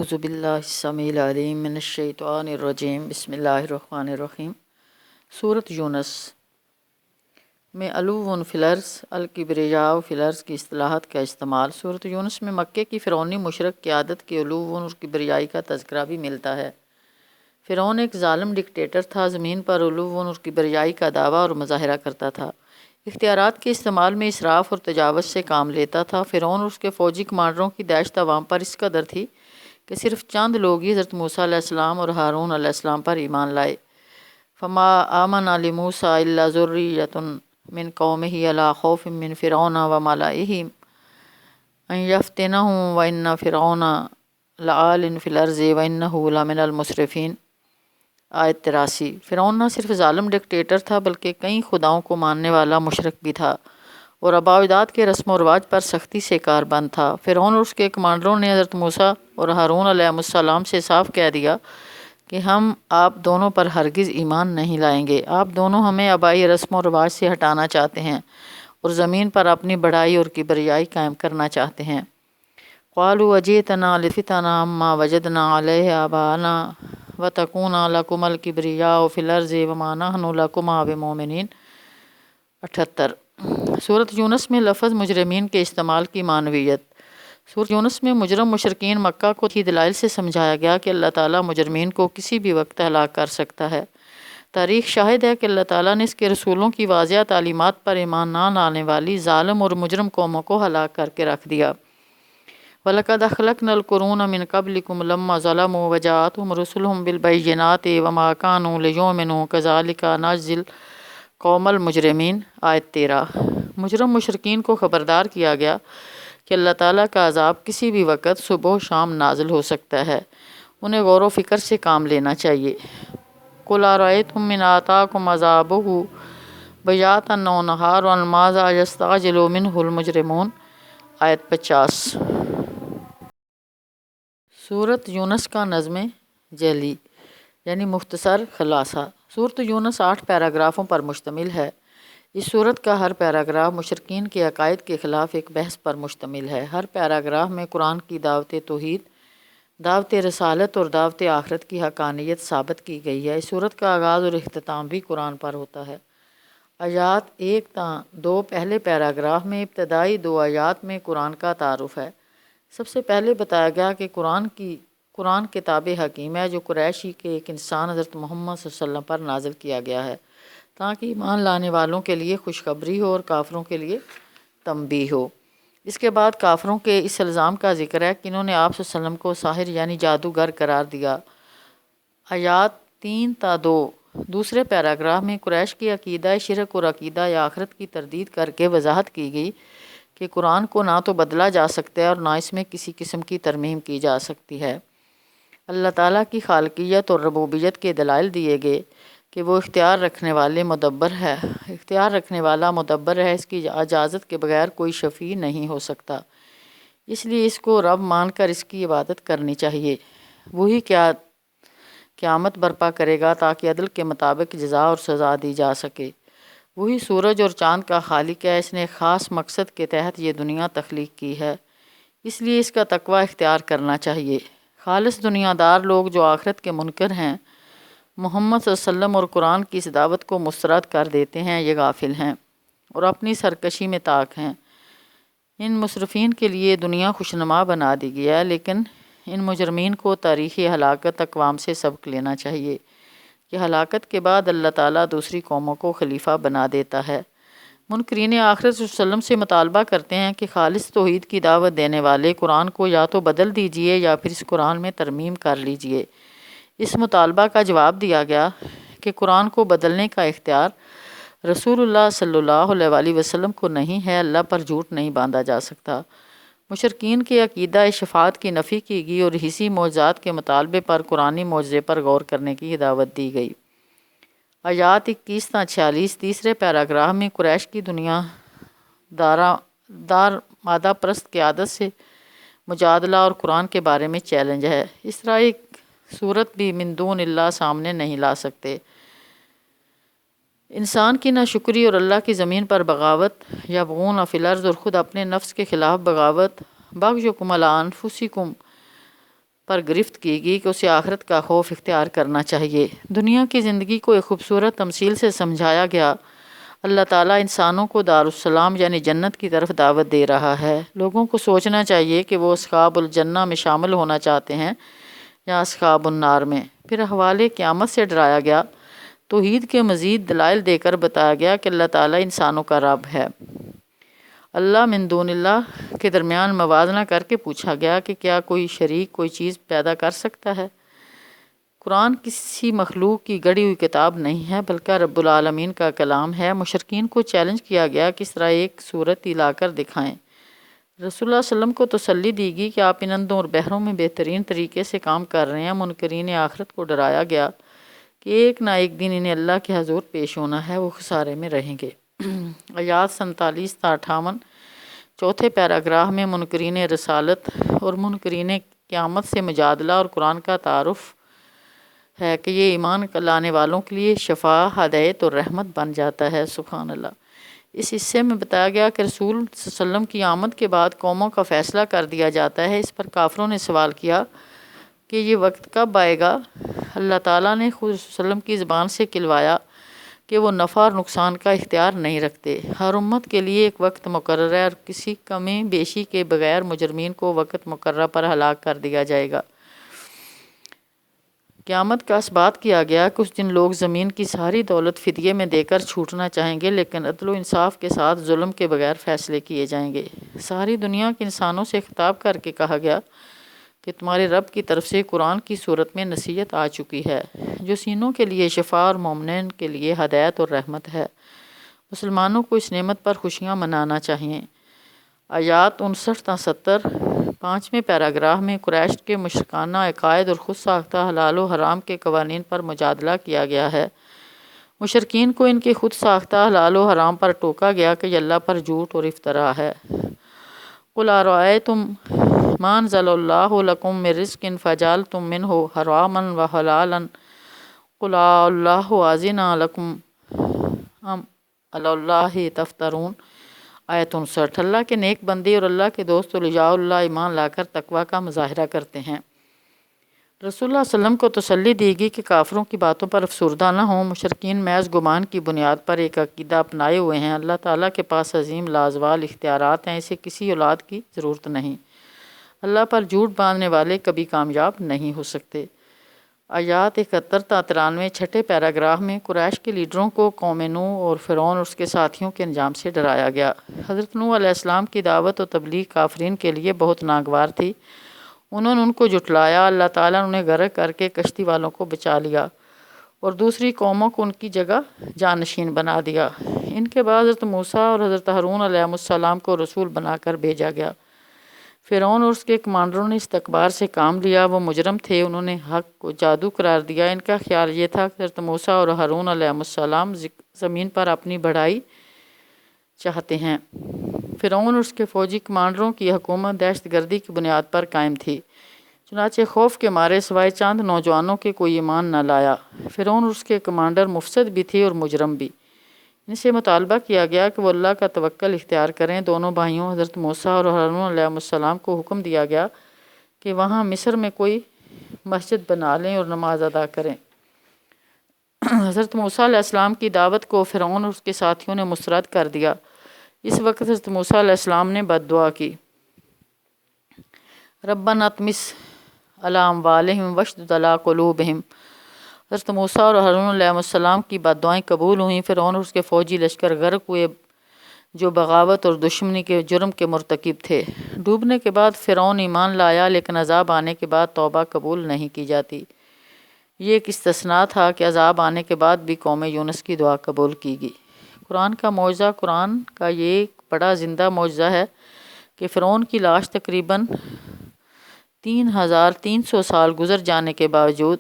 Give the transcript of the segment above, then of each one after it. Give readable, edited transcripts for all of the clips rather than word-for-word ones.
اعوذ باللہ السمیع العلیم من الشیطان الرجیم بسم اللہ الرحمن الرحیم۔ سورۃ یونس میں علو فی الارض الکبریاء فی الارض کی اصطلاحات کا استعمال۔ سورۃ یونس میں مکے کی فرعونی مشرک قیادت کے علو اور کبریائی کا تذکرہ بھی ملتا ہے۔ فرعون ایک ظالم ڈکٹیٹر تھا، زمین پر علو اور کبریائی کا دعویٰ اور مظاہرہ کرتا تھا، اختیارات کے استعمال میں اسراف اور تجاوز سے کام لیتا تھا۔ فرعون اور اس کے فوجی کمانڈروں کی دہشت عوام پر اس قدر تھی کہ صرف چند لوگ ہی حضرت موسیٰ علیہ السلام اور ہارون علیہ السلام پر ایمان لائے۔ فما آمن لموسیٰ الا ذریۃ من قومہ علی خوف من فرعون وملئہ ان یفتنہم وان فرعون لعال فی الارض وانہ لمن المسرفین۔ آیت 83۔ فرعون نہ صرف ظالم ڈکٹیٹر تھا بلکہ کئی خداؤں کو ماننے والا مشرک بھی تھا اور آباء و اجداد کے رسم و رواج پر سختی سے کاربند تھا۔ فرعون اور اس کے کمانڈروں نے حضرت موسیٰ اور ہارون علیہ السلام سے صاف کہہ دیا کہ ہم آپ دونوں پر ہرگز ایمان نہیں لائیں گے، آپ دونوں ہمیں آبائی رسم و رواج سے ہٹانا چاہتے ہیں اور زمین پر اپنی بڑائی اور کبریائی قائم کرنا چاہتے ہیں۔ قالوا اجئتنا لتفتنا عما وجدنا علیہ آباءنا وتکون لکم الکبریاء فی الارض وما نحن لکما بمؤمنین۔ 78۔ سورۃ یونس میں لفظ مجرمین کے استعمال کی معنویت۔ سورۃ یونس میں مجرم مشرکین مکہ کو ہی دلائل سے سمجھایا گیا کہ اللہ تعالیٰ مجرمین کو کسی بھی وقت ہلاک کر سکتا ہے۔ تاریخ شاہد ہے کہ اللہ تعالیٰ نے اس کے رسولوں کی واضح تعلیمات پر ایمان نہ لانے والی ظالم اور مجرم قوموں کو ہلاک کر کے رکھ دیا۔ وَلَقَدْ أَهْلَكْنَا الْقُرُونَ مِنْ قَبْلِكُمْ لَمَّا ظَلَمُوا وَجَاءَتْهُمْ رُسُلُهُم بِالْبَيِّنَاتِ وَمَا كَانُوا لِيُؤْمِنُوا كَذَلِكَ نَجْزِي الْقَوْمَ الْمُجْرِمِينَ۔ آیت 13۔ مجرم مشرکین کو خبردار کیا گیا کہ اللہ تعالیٰ کا عذاب کسی بھی وقت صبح و شام نازل ہو سکتا ہے، انہیں غور و فکر سے کام لینا چاہیے۔ قُلْ أَرَأَيْتُم إِنْ آتَاكُمْ عَذَابُهُ بَيَاتًا أَوْ نَهَارًا مَاذَا يَسْتَعْجِلُ مِنْهُ الْمُجْرِمُونَ۔ آیت 50۔ سورۃ یونس کا نظم جعلی یعنی مختصر خلاصہ۔ سورۃ یونس 8 پیراگرافوں پر مشتمل ہے۔ اس سورت کا ہر پیراگراف مشرکین کے عقائد کے خلاف ایک بحث پر مشتمل ہے۔ ہر پیراگراف میں قرآن کی دعوت توحید، دعوت رسالت اور دعوت آخرت کی حقانیت ثابت کی گئی ہے۔ اس سورت کا آغاز اور اختتام بھی قرآن پر ہوتا ہے۔ آیات 1 تا 2 پہلے پیراگراف میں ابتدائی 2 آیات میں قرآن کا تعارف ہے۔ سب سے پہلے بتایا گیا کہ قرآن کتاب حکیم ہے جو قریشی کے ایک انسان حضرت محمد صلی اللہ علیہ وسلم پر نازل کیا گیا ہے تاکہ ایمان لانے والوں کے لیے خوشخبری ہو اور کافروں کے لیے تنبیہ ہو۔ اس کے بعد کافروں کے اس الزام کا ذکر ہے کہ انہوں نے آپ صلی اللہ علیہ وسلم کو ساحر یعنی جادوگر قرار دیا۔ آیات 3 تا 2 دوسرے پیراگراف میں قریش کی عقیدہ شرک اور عقیدہ آخرت کی تردید کر کے وضاحت کی گئی کہ قرآن کو نہ تو بدلا جا سکتا ہے اور نہ اس میں کسی قسم کی ترمیم کی جا سکتی ہے۔ اللہ تعالیٰ کی خالقیت اور ربوبیت کے دلائل دیے گئے کہ وہ اختیار رکھنے والا مدبر ہے، اس کی اجازت کے بغیر کوئی شفیع نہیں ہو سکتا، اس لیے اس کو رب مان کر اس کی عبادت کرنی چاہیے۔ وہی قیامت برپا کرے گا تاکہ عدل کے مطابق جزا اور سزا دی جا سکے۔ وہی سورج اور چاند کا خالق ہے، اس نے خاص مقصد کے تحت یہ دنیا تخلیق کی ہے، اس لیے اس کا تقوی اختیار کرنا چاہیے۔ خالص دنیا دار لوگ جو آخرت کے منکر ہیں، محمد صلی اللہ علیہ وسلم اور قرآن کی اس دعوت کو مسترد کر دیتے ہیں، یہ غافل ہیں اور اپنی سرکشی میں طاق ہیں۔ ان مصرفین کے لیے دنیا خوشنما بنا دی گیا ہے، لیکن ان مجرمین کو تاریخی ہلاکت اقوام سے سبق لینا چاہیے کہ ہلاکت کے بعد اللہ تعالیٰ دوسری قوموں کو خلیفہ بنا دیتا ہے۔ منکرین آخرت صلی اللہ علیہ وسلم سے مطالبہ کرتے ہیں کہ خالص توحید کی دعوت دینے والے قرآن کو یا تو بدل دیجئے یا پھر اس قرآن میں ترمیم کر لیجئے۔ اس مطالبہ کا جواب دیا گیا کہ قرآن کو بدلنے کا اختیار رسول اللہ صلی اللہ علیہ وآلہ وسلم کو نہیں ہے، اللہ پر جھوٹ نہیں باندھا جا سکتا۔ مشرکین کے عقیدہ شفاعت کی نفی کی گئی اور حسی معجزات کے مطالبے پر قرآنی معجزے پر غور کرنے کی دعوت دی گئی۔ آیات 21 تا 46 تیسرے پیراگراف میں قریش کی دنیا دار مادہ پرست قیادت سے مجادلہ اور قرآن کے بارے میں چیلنج ہے۔ اس طرح ایک صورت بھی من دون اللہ سامنے نہیں لا سکتے۔ انسان کی ناشکری اور اللہ کی زمین پر بغاوت، یبغون فی الارض اور خود اپنے نفس کے خلاف بغاوت، بغیکم علی انفسکم پر گرفت کی گئی کہ اسے آخرت کا خوف اختیار کرنا چاہیے۔ دنیا کی زندگی کو ایک خوبصورت تمثیل سے سمجھایا گیا۔ اللہ تعالیٰ انسانوں کو دارالسلام یعنی جنت کی طرف دعوت دے رہا ہے۔ لوگوں کو سوچنا چاہیے کہ وہ اصحاب الجنہ میں شامل ہونا چاہتے ہیں یا اصحاب النار میں۔ پھر احوال قیامت سے ڈرایا گیا۔ توحید کے مزید دلائل دے کر بتایا گیا کہ اللہ تعالیٰ انسانوں کا رب ہے۔ اللہ من دون اللہ کے درمیان موازنہ کر کے پوچھا گیا کہ کیا کوئی شریک کوئی چیز پیدا کر سکتا ہے؟ قرآن کسی مخلوق کی گڑھی ہوئی کتاب نہیں ہے بلکہ رب العالمین کا کلام ہے۔ مشرکین کو چیلنج کیا گیا کہ اس طرح ایک صورت ہی لا کر دکھائیں۔ رسول اللہ صلی اللہ علیہ وسلم کو تسلی دی گئی کہ آپ ان اندھوں اور بہروں میں بہترین طریقے سے کام کر رہے ہیں۔ منکرین آخرت کو ڈرایا گیا کہ ایک نہ ایک دن انہیں اللہ کے حضور پیش ہونا ہے، وہ خسارے میں رہیں گے۔ آیات 47 تا 58 چوتھے پیراگراف میں منکرین رسالت اور منکرین قیامت سے مجادلہ اور قرآن کا تعارف ہے کہ یہ ایمان لانے والوں کے لیے شفا، ہدایت اور رحمت بن جاتا ہے۔ سبحان اللہ۔ اس حصے میں بتایا گیا کہ رسول صلی اللہ علیہ وسلم کی آمد کے بعد قوموں کا فیصلہ کر دیا جاتا ہے۔ اس پر کافروں نے سوال کیا کہ یہ وقت کب آئے گا؟ اللہ تعالیٰ نے خود رسول صلی اللہ علیہ وسلم کی زبان سے کلوایا کہ وہ نفع اور نقصان کا اختیار نہیں رکھتے۔ ہر امت کے لیے ایک وقت مقرر ہے اور کسی کمی بیشی کے بغیر مجرمین کو وقت مقررہ پر ہلاک کر دیا جائے گا۔ قیامت کا اثبات کیا گیا کہ اس دن لوگ زمین کی ساری دولت فدیے میں دے کر چھوٹنا چاہیں گے، لیکن عدل و انصاف کے ساتھ ظلم کے بغیر فیصلے کیے جائیں گے۔ ساری دنیا کے انسانوں سے خطاب کر کے کہا گیا کہ تمہارے رب کی طرف سے قرآن کی صورت میں نصیحت آ چکی ہے جو سینوں کے لیے شفا اور مومنین کے لیے ہدایت اور رحمت ہے۔ مسلمانوں کو اس نعمت پر خوشیاں منانا چاہیے۔ آیات 59 تا 70 5ویں پیراگراف میں قریش کے مشرکانہ عقائد اور خود ساختہ حلال و حرام کے قوانین پر مجادلہ کیا گیا ہے۔ مشرکین کو ان کے خود ساختہ حلال و حرام پر ٹوکا گیا کہ یہ اللہ پر جھوٹ اور افتراء ہے۔ قُلْ أَرَأَيْتُمْ مَا أَنزَلَ اللَّهُ لَكُم مِّن رِّزْقٍ فَجَعَلْتُم مِّنْهُ حَرَامًا وَحَلَالًا قُلْ اللَّهُ أَذِنَ لَكُمْ أَمْ عَلَى اللَّهِ تَفْتَرُونَ۔ آیت 59۔ اللہ کے نیک بندے اور اللہ کے دوست اولیاء اللہ ایمان لا کر تقوی کا مظاہرہ کرتے ہیں۔ رسول اللہ صلی اللہ علیہ وسلم کو تسلی دی گئی کہ کافروں کی باتوں پر افسردہ نہ ہوں۔ مشرکین محض گمان کی بنیاد پر ایک عقیدہ اپنائے ہوئے ہیں۔ اللہ تعالیٰ کے پاس عظیم لازوال اختیارات ہیں، اسے کسی اولاد کی ضرورت نہیں۔ اللہ پر جھوٹ باندھنے والے کبھی کامیاب نہیں ہو سکتے۔ آیات 71 تا 93 چھٹے پیراگراف میں قریش کے لیڈروں کو قوم نوح اور فرعون اور اس کے ساتھیوں کے انجام سے ڈرایا گیا۔ حضرت نوح علیہ السلام کی دعوت و تبلیغ کافرین کے لیے بہت ناگوار تھی۔ انہوں نے ان کو جھٹلایا۔ اللہ تعالیٰ نے انہیں غرق کر کے کشتی والوں کو بچا لیا اور دوسری قوموں کو ان کی جگہ جانشین بنا دیا۔ ان کے بعد حضرت موسیٰ اور حضرت ہارون علیہ السلام کو رسول بنا کر بھیجا گیا۔ فرعون اور اس کے کمانڈروں نے استکبار سے کام لیا۔ وہ مجرم تھے، انہوں نے حق کو جادو قرار دیا۔ ان کا خیال یہ تھا کہ حضرت موسیٰ اور ہارون علیہ السلام زمین پر اپنی بڑائی چاہتے ہیں۔ فرعون اور اس کے فوجی کمانڈروں کی حکومت دہشت گردی کی بنیاد پر قائم تھی، چنانچہ خوف کے مارے سوائے چند نوجوانوں کے کوئی ایمان نہ لایا۔ فرعون اور اس کے کمانڈر مفسد بھی تھے اور مجرم بھی۔ ان سے مطالبہ کیا گیا کہ وہ اللہ کا توکل اختیار کریں۔ دونوں بھائیوں حضرت موسیٰ اور ہارون علیہ السلام کو حکم دیا گیا کہ وہاں مصر میں کوئی مسجد بنا لیں اور نماز ادا کریں۔ حضرت موسیٰ علیہ السلام کی دعوت کو فرعون اور اس کے ساتھیوں نے مسترد کر دیا۔ اس وقت حضرت موسیٰ علیہ السلام نے بد دعا کی، ربنا اطمس علی اموالہم واشدد علی قلوبہم۔ حضرت موسیٰ اور ہارون علیہ السلام کی بد دعائیں قبول ہوئیں۔ فرعون اور اس کے فوجی لشکر غرق ہوئے جو بغاوت اور دشمنی کے جرم کے مرتکب تھے۔ ڈوبنے کے بعد فرعون ایمان لایا، لیکن عذاب آنے کے بعد توبہ قبول نہیں کی جاتی۔ یہ ایک استثناء تھا کہ عذاب آنے کے بعد بھی قوم یونس کی دعا قبول کی گئی۔ قرآن کا معجزہ۔ قرآن کا یہ ایک بڑا زندہ معجزہ ہے کہ فرعون کی لاش تقریباً 3300 سال گزر جانے کے باوجود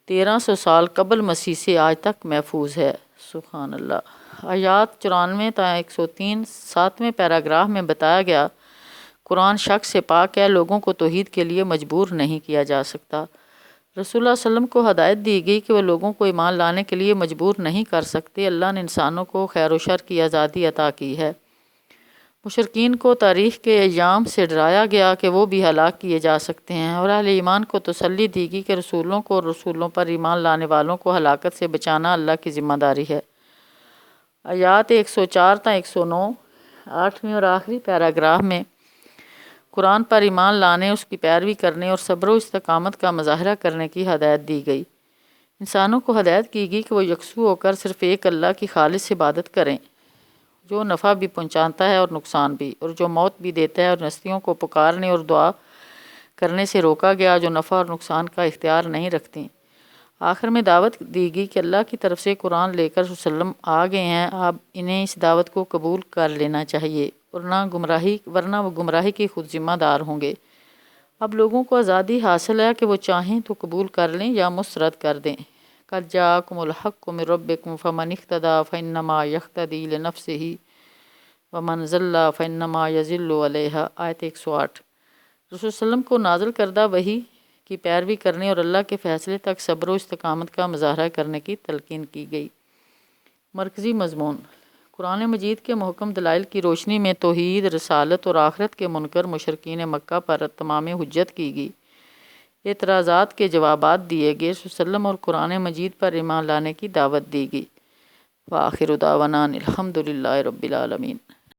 1300 سال قبل مسیح سے آج تک محفوظ ہے۔ سبحان اللہ۔ آیات 94 تا 103 7ویں پیراگراف میں بتایا گیا قرآن شک سے پاک ہے، لوگوں کو توحید کے لیے مجبور نہیں کیا جا سکتا۔ رسول اللہ صلی اللہ علیہ وسلم کو ہدایت دی گئی کہ وہ لوگوں کو ایمان لانے کے لیے مجبور نہیں کر سکتے۔ اللہ نے انسانوں کو خیر و شر کی آزادی عطا کی ہے۔ مشرکین کو تاریخ کے ایام سے ڈرایا گیا کہ وہ بھی ہلاک کیے جا سکتے ہیں، اور اہل ایمان کو تسلی دی گئی کہ رسولوں کو اور رسولوں پر ایمان لانے والوں کو ہلاکت سے بچانا اللہ کی ذمہ داری ہے۔ آیات 104 تا 109، 8ویں اور آخری پیراگراف میں قرآن پر ایمان لانے، اس کی پیروی کرنے اور صبر و استقامت کا مظاہرہ کرنے کی ہدایت دی گئی۔ انسانوں کو ہدایت کی گئی کہ وہ یکسو ہو کر صرف ایک اللہ کی خالص عبادت کریں، جو نفع بھی پہنچاتا ہے اور نقصان بھی، اور جو موت بھی دیتا ہے، اور ہستیوں کو پکارنے اور دعا کرنے سے روکا گیا جو نفع اور نقصان کا اختیار نہیں رکھتی۔ آخر میں دعوت دی گئی کہ اللہ کی طرف سے قرآن لے کر وسلم آ گئے ہیں، اب انہیں اس دعوت کو قبول کر لینا چاہیے، ورنہ وہ گمراہی کے خود ذمہ دار ہوں گے۔ اب لوگوں کو آزادی حاصل ہے کہ وہ چاہیں تو قبول کر لیں یا مسترد کر دیں۔ قَدْ جَاءَكُمُ الْحَقُّ مِنْ رَبِّكُمْ فَمَنِ اهْتَدَىٰ فَإِنَّمَا يَهْتَدِي لِنَفْسِهِ وَمَنْ ضَلَّ فَإِنَّمَا يَضِلُّ عَلَيْهَا۔ آیت 108۔ رسول صلی اللہ علیہ وسلم کو نازل کردہ وحی کی پیروی کرنے اور اللہ کے فیصلے تک صبر و استقامت کا مظاہرہ کرنے کی تلقین کی گئی۔ مرکزی مضمون: قرآن مجید کے محکم دلائل کی روشنی میں توحید، رسالت اور آخرت کے منکر مشرکین مکہ پر تمام حجت کی گئی، اعتراضات کے جوابات دیے گئے، رسول صلی اللہ علیہ وسلم اور قرآن مجید پر ایمان لانے کی دعوت دی گئی۔ وآخر دعوانا الحمد للہ رب العالمین۔